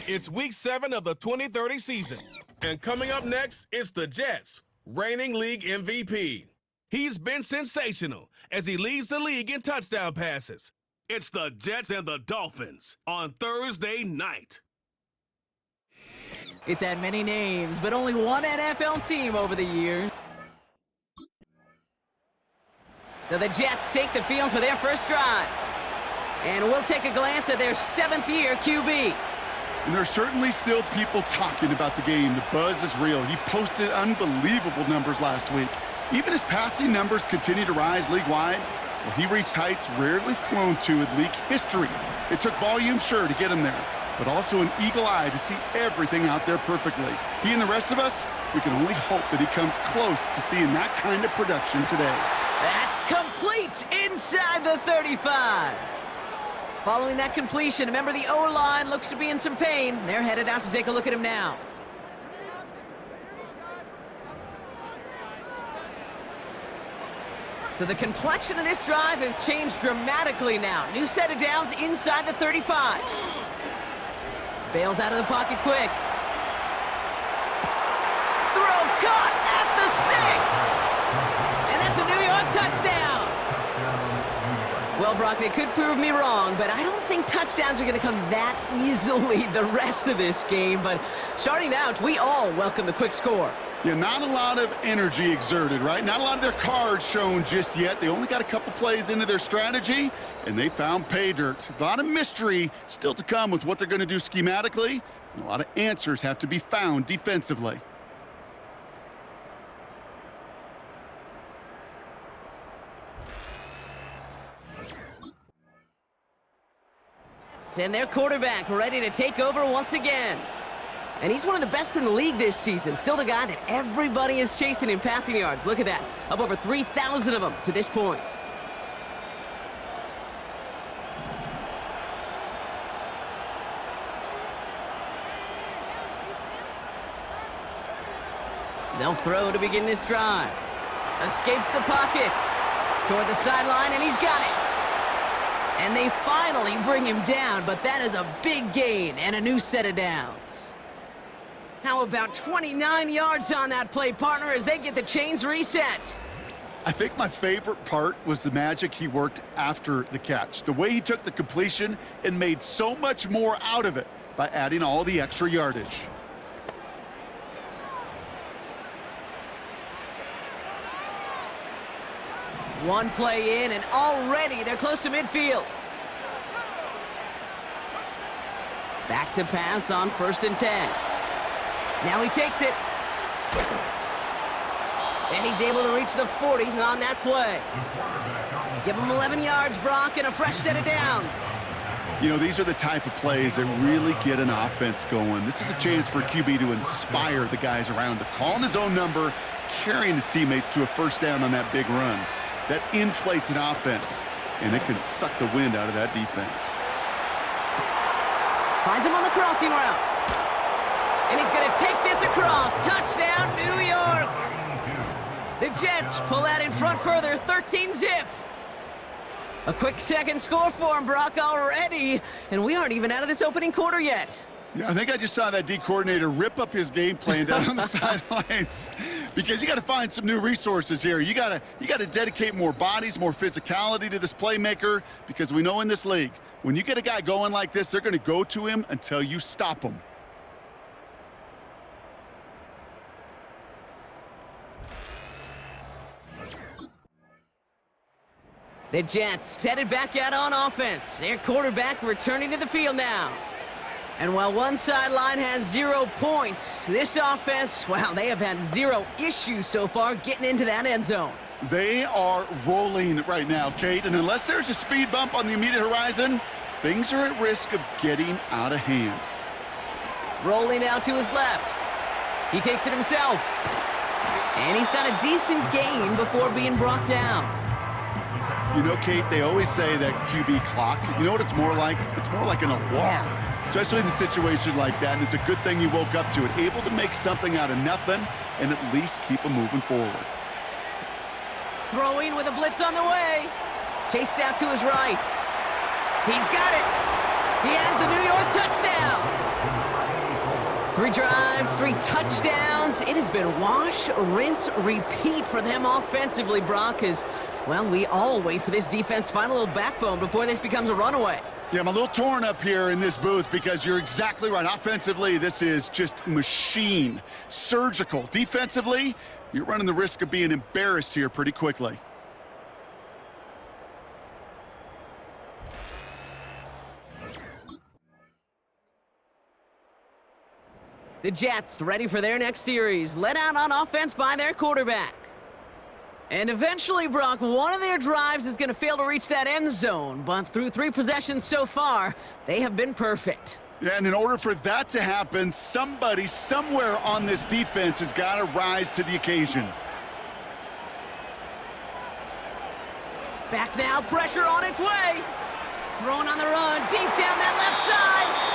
It's week 7 of the 2030 season. And coming up next, it's the Jets, reigning league MVP. He's been sensational as he leads the league in touchdown passes. It's the Jets and the Dolphins on Thursday night. It's had many names, but only one NFL team over the years. So the Jets take the field for their first drive. And we'll take a glance at their 7th-year QB. And there's certainly still people talking about the game. The buzz is real. He posted unbelievable numbers last week. Even his passing numbers continue to rise league-wide. Well, he reached heights rarely flown to in league history. It took volume, sure, to get him there, but also an eagle eye to see everything out there perfectly. He and the rest of us, we can only hope that he comes close to seeing that kind of production today. That's complete inside the 35. Following that completion, remember the O-line looks to be in some pain. They're headed out to take a look at him now. So the complexion of this drive has changed dramatically now. New set of downs inside the 35. Bails out of the pocket quick. Throw caught at the 6. And that's a New York touchdown. Well, Brock, they could prove me wrong, but I don't think touchdowns are going to come that easily the rest of this game. But starting out, we all welcome the quick score. Yeah, not a lot of energy exerted, right? Not a lot of their cards shown just yet. They only got a couple plays into their strategy, and they found pay dirt. A lot of mystery still to come with what they're going to do schematically, and a lot of answers have to be found defensively. And their quarterback ready to take over once again. And he's one of the best in the league this season. Still the guy that everybody is chasing in passing yards. Look at that. Up over 3,000 of them to this point. They'll throw to begin this drive. Escapes the pocket. Toward the sideline, and he's got it. And they finally bring him down, but that is a big gain and a new set of downs. How about 29 yards on that play, partner, as they get the chains reset? I think my favorite part was the magic he worked after the catch. The way he took the completion and made so much more out of it by adding all the extra yardage. One play in, and already they're close to midfield. Back to pass on 1st and 10. Now he takes it. And he's able to reach the 40 on that play. Give him 11 yards, Brock, and a fresh set of downs. You know, these are the type of plays that really get an offense going. This is a chance for a QB to inspire the guys around him. Calling his own number, carrying his teammates to a first down on that big run. That inflates an offense, and it can suck the wind out of that defense. Finds him on the crossing route. And he's going to take this across. Touchdown, New York. The Jets pull out in front further, 13-zip. A quick second score for him, Brock, already. And we aren't even out of this opening quarter yet. Yeah, I think I just saw that D coordinator rip up his game plan down on the sidelines, because you got to find some new resources here. You got to dedicate more bodies, more physicality to this playmaker, because we know in this league, when you get a guy going like this, they're going to go to him until you stop him. The Jets headed back out on offense. Their quarterback returning to the field now. And while one sideline has 0 points, this offense, well, they have had 0 issues so far getting into that end zone. They are rolling right now, Kate, and unless there's a speed bump on the immediate horizon, things are at risk of getting out of hand. Rolling out to his left. He takes it himself. And he's got a decent gain before being brought down. You know, Kate, they always say that QB clock, you know what it's more like? It's more like an alarm, especially in a situation like that, and it's a good thing you woke up to it, able to make something out of nothing and at least keep them moving forward. Throwing with a blitz on the way. Chased out to his right. He's got it. He has the New York touchdown. 3 drives, 3 touchdowns. It has been wash, rinse, repeat for them offensively, Brock, as, well, we all wait for this defense to find a little backbone before this becomes a runaway. Yeah, I'm a little torn up here in this booth because you're exactly right. Offensively, this is just machine. Surgical. Defensively, you're running the risk of being embarrassed here pretty quickly. The Jets ready for their next series, led out on offense by their quarterback. And eventually, Brock, one of their drives is going to fail to reach that end zone, but through 3 possessions so far, they have been perfect. Yeah, and in order for that to happen, somebody somewhere on this defense has got to rise to the occasion. Back now, pressure on its way. Thrown on the run, deep down that left side.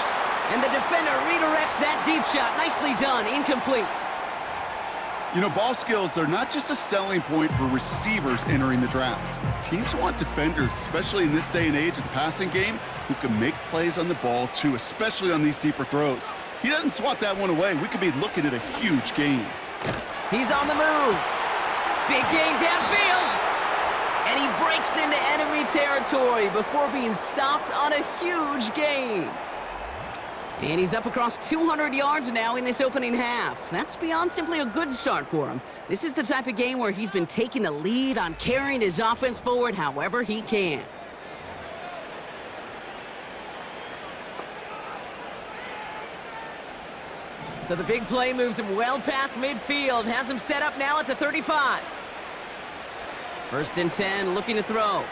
And the defender redirects that deep shot. Nicely done, incomplete. You know, ball skills, they're not just a selling point for receivers entering the draft. Teams want defenders, especially in this day and age of the passing game, who can make plays on the ball too, especially on these deeper throws. He doesn't swat that one away. We could be looking at a huge gain. He's on the move. Big gain downfield. And he breaks into enemy territory before being stopped on a huge gain. And he's up across 200 yards now in this opening half. That's beyond simply a good start for him. This is the type of game where he's been taking the lead on carrying his offense forward however he can. So the big play moves him well past midfield, has him set up now at the 35. 1st and 10, looking to throw.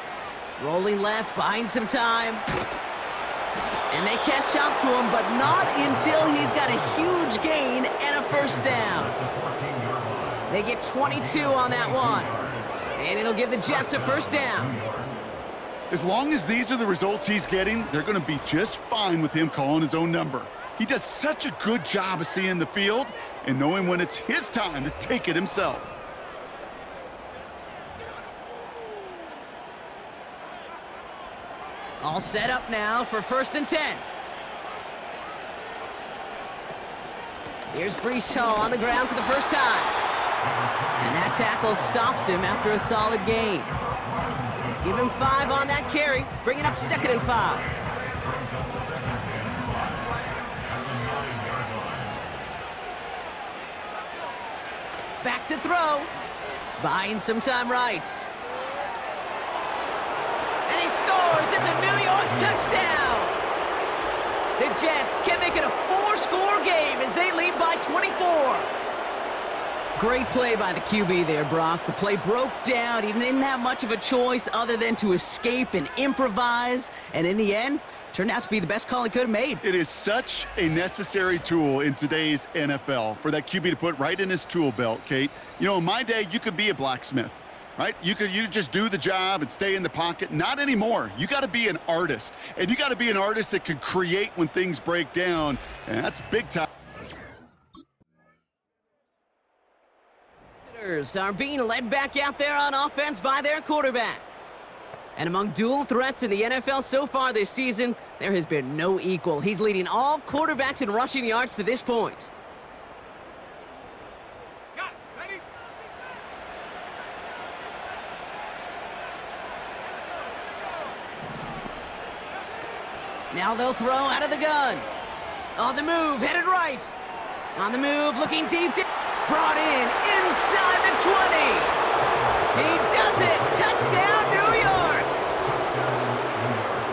Rolling left, buying some time. And they catch up to him, but not until he's got a huge gain and a 1st down. They get 22 on that one. And it'll give the Jets a 1st down. As long as these are the results he's getting, they're going to be just fine with him calling his own number. He does such a good job of seeing the field and knowing when it's his time to take it himself. All set up now for 1st and 10. Here's Breece Hall on the ground for the first time. And that tackle stops him after a solid gain. Give him 5 on that carry, bringing up 2nd and 5. Back to throw. Buying some time right. And he scores! It's a New York touchdown! The Jets can make it a 4-score game as they lead by 24. Great play by the QB there, Brock. The play broke down. He didn't have much of a choice other than to escape and improvise. And in the end, turned out to be the best call he could have made. It is such a necessary tool in today's NFL for that QB to put right in his tool belt, Kate. You know, in my day, you could be a blacksmith. Right? You just do the job and stay in the pocket. Not anymore. You got to be an artist. And you got to be an artist that can create when things break down. And that's big time. Visitors are being led back out there on offense by their quarterback. And among dual threats in the NFL so far this season, there has been no equal. He's leading all quarterbacks in rushing yards to this point. Now they'll throw out of the gun. On the move, headed right. On the move, looking deep. Brought in inside the 20. He does it. Touchdown, New York.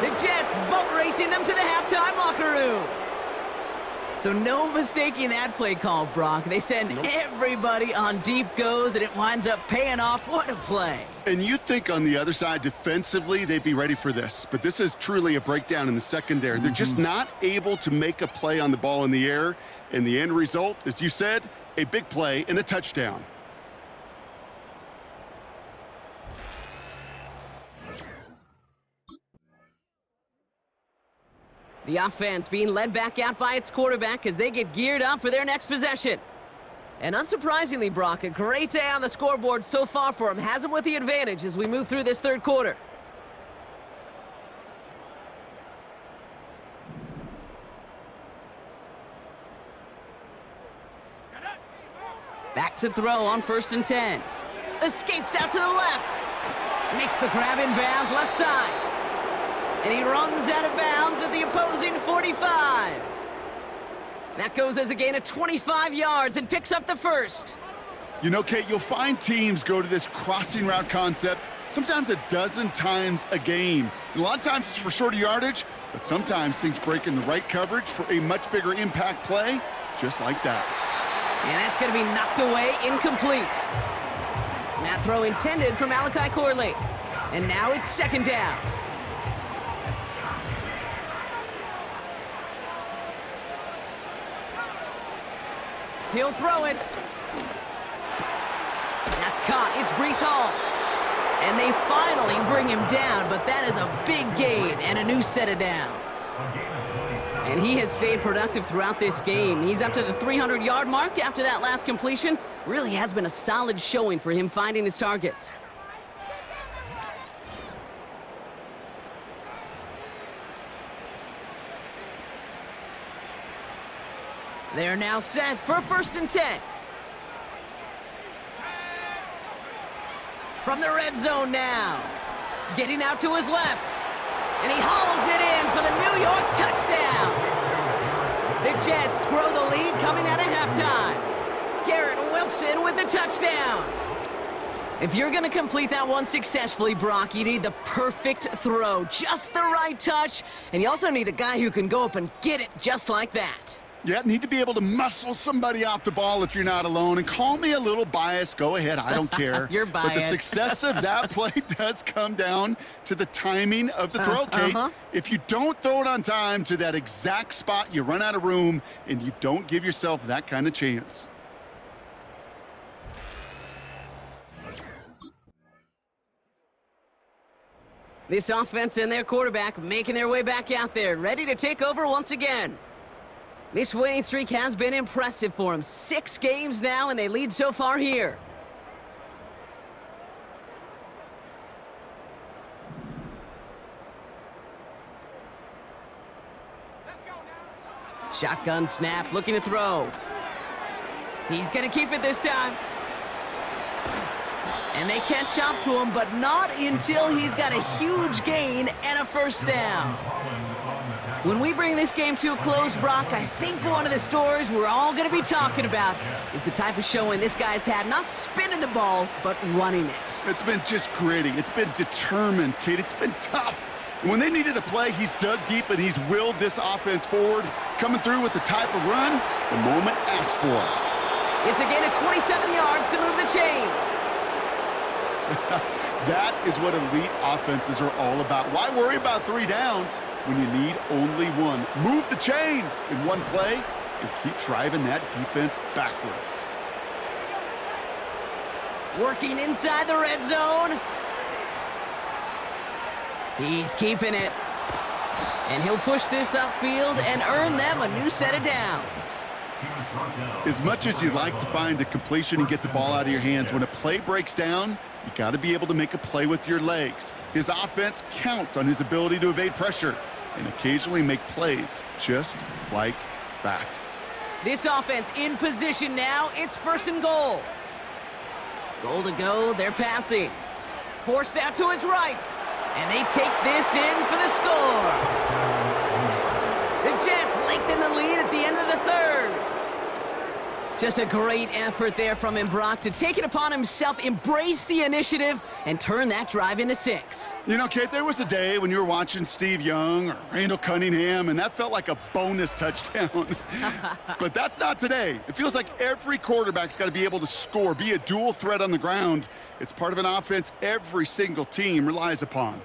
The Jets boat racing them to the halftime locker room. So no mistaking that play call, Brock. They send everybody on deep goes, and it winds up paying off. What a play. And you think on the other side, defensively, they'd be ready for this. But this is truly a breakdown in the secondary. They're just not able to make a play on the ball in the air. And the end result, as you said, a big play and a touchdown. The offense being led back out by its quarterback as they get geared up for their next possession. And unsurprisingly, Brock, a great day on the scoreboard so far for him. Has him with the advantage as we move through this third quarter. Back to throw on 1st and 10. Escapes out to the left. Makes the grab in bounds left side. And he runs out of bounds at the opposing 45. That goes as a gain of 25 yards and picks up the first. You know, Kate, you'll find teams go to this crossing route concept sometimes a dozen times a game. And a lot of times it's for shorter yardage, but sometimes things break in the right coverage for a much bigger impact play, just like that. And that's going to be knocked away, incomplete. That throw intended for Malachi Corley. And now it's 2nd down. He'll throw it. That's caught. It's Breece Hall. And they finally bring him down, but that is a big gain and a new set of downs. And he has stayed productive throughout this game. He's up to the 300-yard mark after that last completion. Really has been a solid showing for him finding his targets. They're now set for 1st and 10. From the red zone now. Getting out to his left. And he hauls it in for the New York touchdown. The Jets grow the lead coming out of halftime. Garrett Wilson with the touchdown. If you're going to complete that one successfully, Brock, you need the perfect throw. Just the right touch. And you also need a guy who can go up and get it just like that. Yeah, need to be able to muscle somebody off the ball if you're not alone. And call me a little biased. Go ahead. I don't care. You're biased. But the success of that play does come down to the timing of the throw, Kate. If you don't throw it on time to that exact spot, you run out of room, and you don't give yourself that kind of chance. This offense and their quarterback making their way back out there, ready to take over once again. This winning streak has been impressive for them. 6 games now, and they lead so far here. Shotgun snap, looking to throw. He's going to keep it this time. And they catch up to him, but not until he's got a huge gain and a 1st down. When we bring this game to a close, Brock, I think one of the stories we're all going to be talking about is the type of showing this guy's had, not spinning the ball, but running it. It's been just gritty. It's been determined, Kate. It's been tough. And when they needed a play, he's dug deep and he's willed this offense forward, coming through with the type of run the moment asked for. It's a gain of 27 yards to move the chains. That is what elite offenses are all about. Why worry about 3 downs when you need only 1? Move the chains in one play and keep driving that defense backwards. Working inside the red zone. He's keeping it. And he'll push this upfield and earn them a new set of downs. As much as you'd like to find a completion and get the ball out of your hands, when a play breaks down, you got to be able to make a play with your legs. His offense counts on his ability to evade pressure and occasionally make plays just like that. This offense in position now. It's 1st and goal. Goal to go. They're passing. Forced out to his right. And they take this in for the score. The Jets lengthen the lead at the end of the 3rd. Just a great effort there from him, Brock, to take it upon himself, embrace the initiative, and turn that drive into 6. You know, Kate, there was a day when you were watching Steve Young or Randall Cunningham, and that felt like a bonus touchdown. But that's not today. It feels like every quarterback's got to be able to score, be a dual threat on the ground. It's part of an offense every single team relies upon.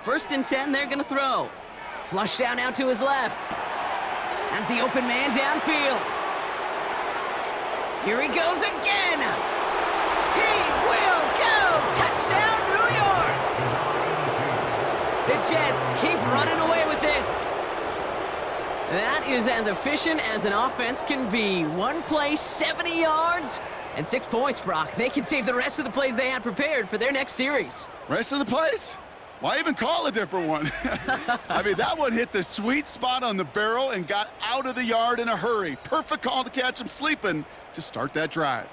First and 10, they're going to throw. Flush down out to his left. as the open man downfield. Here he goes again. He will go. Touchdown, New York. The Jets keep running away with this. That is as efficient as an offense can be. One play, 70 yards, and 6 points, Brock. They can save the rest of the plays they had prepared for their next series. Rest of the plays? Why even call a different one? I mean, that one hit the sweet spot on the barrel and got out of the yard in a hurry. Perfect call to catch him sleeping to start that drive.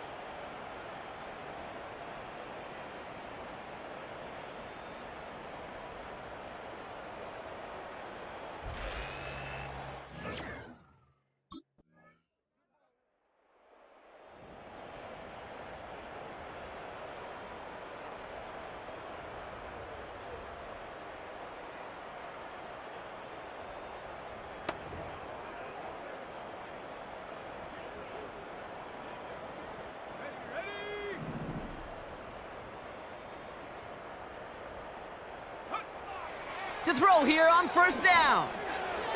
To throw here on first down.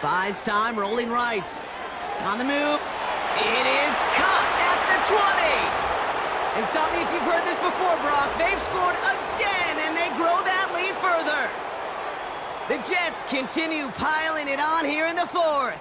Buys time, rolling right. On the move. It is caught at the 20. And stop me if you've heard this before, Brock. They've scored again, and they grow that lead further. The Jets continue piling it on here in the fourth.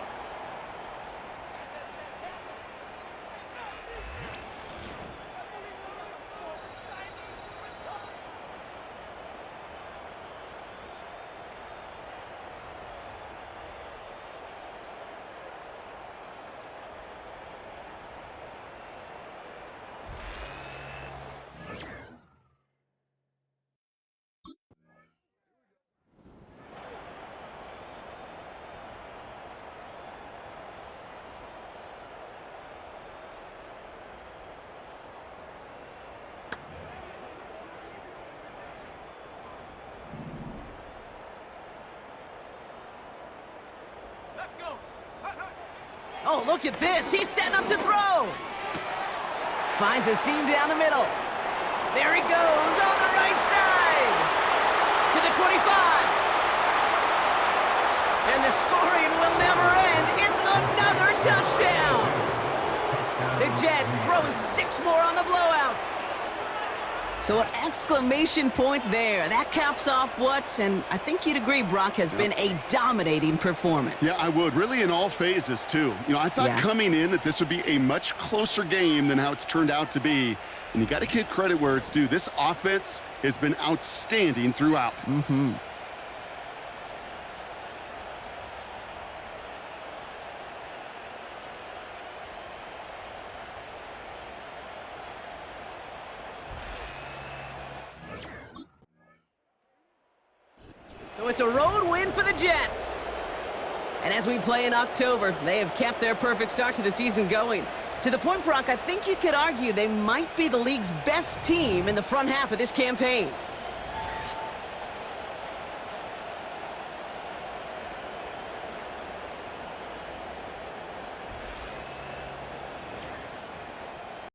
Oh, look at this. He's setting up to throw. Finds a seam down the middle. There he goes on the right side. To the 25. And the scoring will never end. It's another touchdown. The Jets throwing 6 more on the blowout. So an exclamation point there. That caps off what, and I think you'd agree, Brock, has been a dominating performance. Yeah, I would. Really in all phases, too. You know, I thought coming in that this would be a much closer game than how it's turned out to be. And you got to give credit where it's due. This offense has been outstanding throughout. Mm-hmm. So it's a road win for the Jets. And as we play in October, they have kept their perfect start to the season going. To the point, Brock, I think you could argue they might be the league's best team in the front half of this campaign.